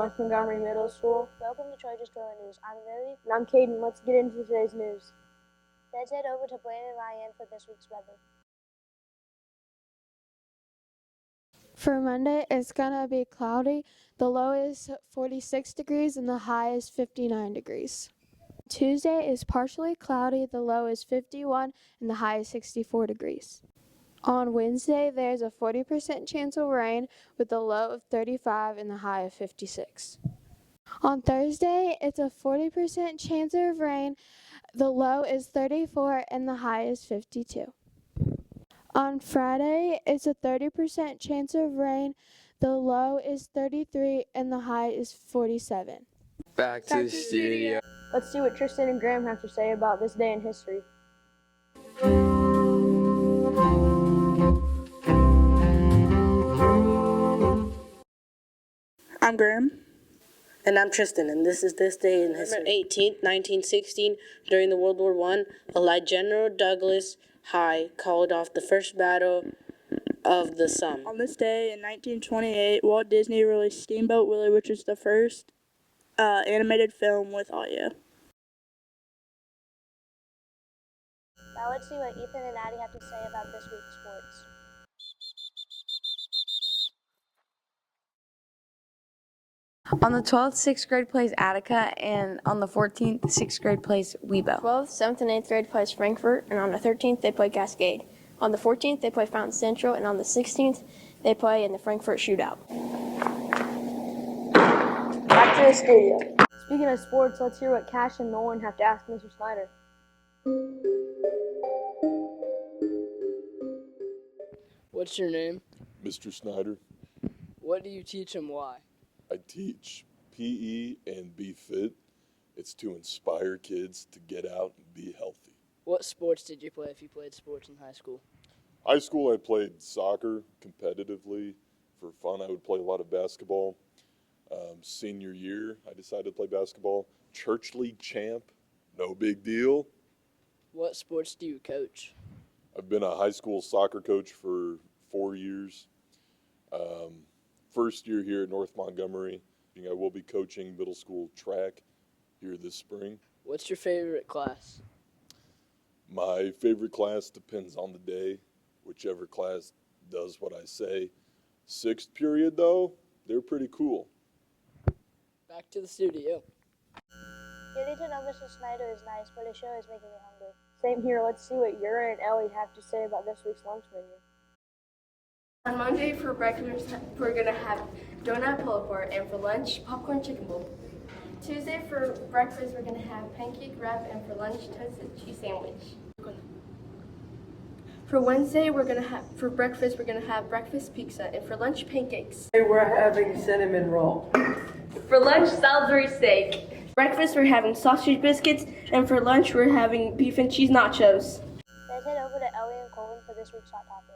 North Montgomery Middle School. Welcome to Troy Destroyer News. I'm Lilly. And I'm Kaden. Let's get into today's news. Let's head over to Blaine and Ryan for this week's weather. For Monday, it's going to be cloudy. The low is 46 degrees and the high is 59 degrees. Tuesday is partially cloudy. The low is 51 and the high is 64 degrees. On Wednesday, there's a 40% chance of rain with a low of 35 and the high of 56. On Thursday, it's a 40% chance of rain. The low is 34 and the high is 52. On Friday, it's a 30% chance of rain. The low is 33 and the high is 47. Back to the studio. Let's see what Tristan and Graham have to say about this day in history. I'm Graham. And I'm Tristan, and this is This Day in History. November 18th, 1916, during the World War I, Allied General Douglas High called off the first battle of the Somme. On this day in 1928, Walt Disney released Steamboat Willie, which is the first animated film with audio. Now let's see what Ethan and Addie have to say about this week's sports. On the 12th, 6th grade plays Attica, and on the 14th, 6th grade plays Webo. 12th, 7th, and 8th grade plays Frankfurt, and on the 13th, they play Cascade. On the 14th, they play Fountain Central, and on the 16th, they play in the Frankfurt Shootout. Back to the studio. Speaking of sports, let's hear what Cash and Nolan have to ask Mr. Snider. What's your name? Mr. Snider. What do you teach and why? I teach PE and Be Fit. It's to inspire kids to get out and be healthy. What sports did you play if you played sports in high school? High school, I played soccer competitively. For fun, I would play a lot of basketball. Senior year, I decided to play basketball. Church league champ, no big deal. What sports do you coach? I've been a high school soccer coach for 4 years. First year here at North Montgomery. I will be coaching middle school track here this spring. What's your favorite class? My favorite class depends on the day, whichever class does what I say. Sixth period, though, they're pretty cool. Back to the studio. Getting to know Mr. Snider is nice, but his show is making me hungry. Same here. Let's see what Yura and Ellie have to say about this week's lunch menu. On Monday for breakfast, we're going to have donut pull apart, and for lunch, popcorn chicken bowl. Tuesday for breakfast, we're going to have pancake wrap, and for lunch, toasted cheese sandwich. For Wednesday, for breakfast, we're going to have breakfast pizza, and for lunch, pancakes. Today we're having cinnamon roll. For lunch, Salisbury steak. Breakfast, we're having sausage biscuits, and for lunch, we're having beef and cheese nachos. Let's head over to Ellie and Colin for this week's Hot Topic.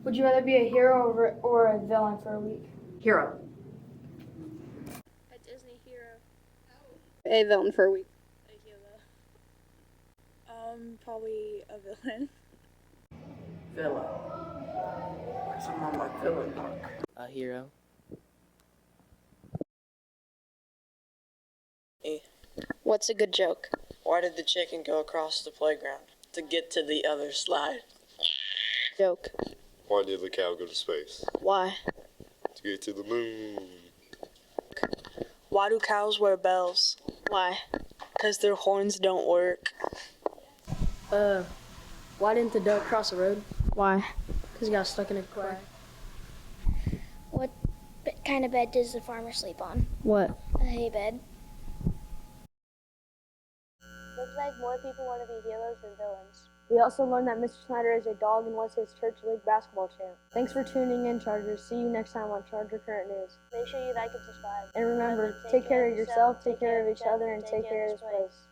Would you rather be a hero or a villain for a week? Hero. A Disney hero. A villain for a week. A hero. Probably a villain. Villain. Someone like villain. A hero. What's a good joke? Why did the chicken go across the playground? To get to the other slide. Joke. Why did the cow go to space? Why? To get to the moon. Why do cows wear bells? Why? 'Cause their horns don't work. Why didn't the duck cross the road? Why? Because he got stuck in a crack. What kind of bed does the farmer sleep on? What? A hay bed. Looks like more people want to be heroes than villains. We also learned that Mr. Snider is a dog and was his church league basketball champ. Thanks for tuning in, Chargers. See you next time on Charger Current News. Make sure you like and subscribe. And remember, take care of yourself, take care of each other, and take care of this place.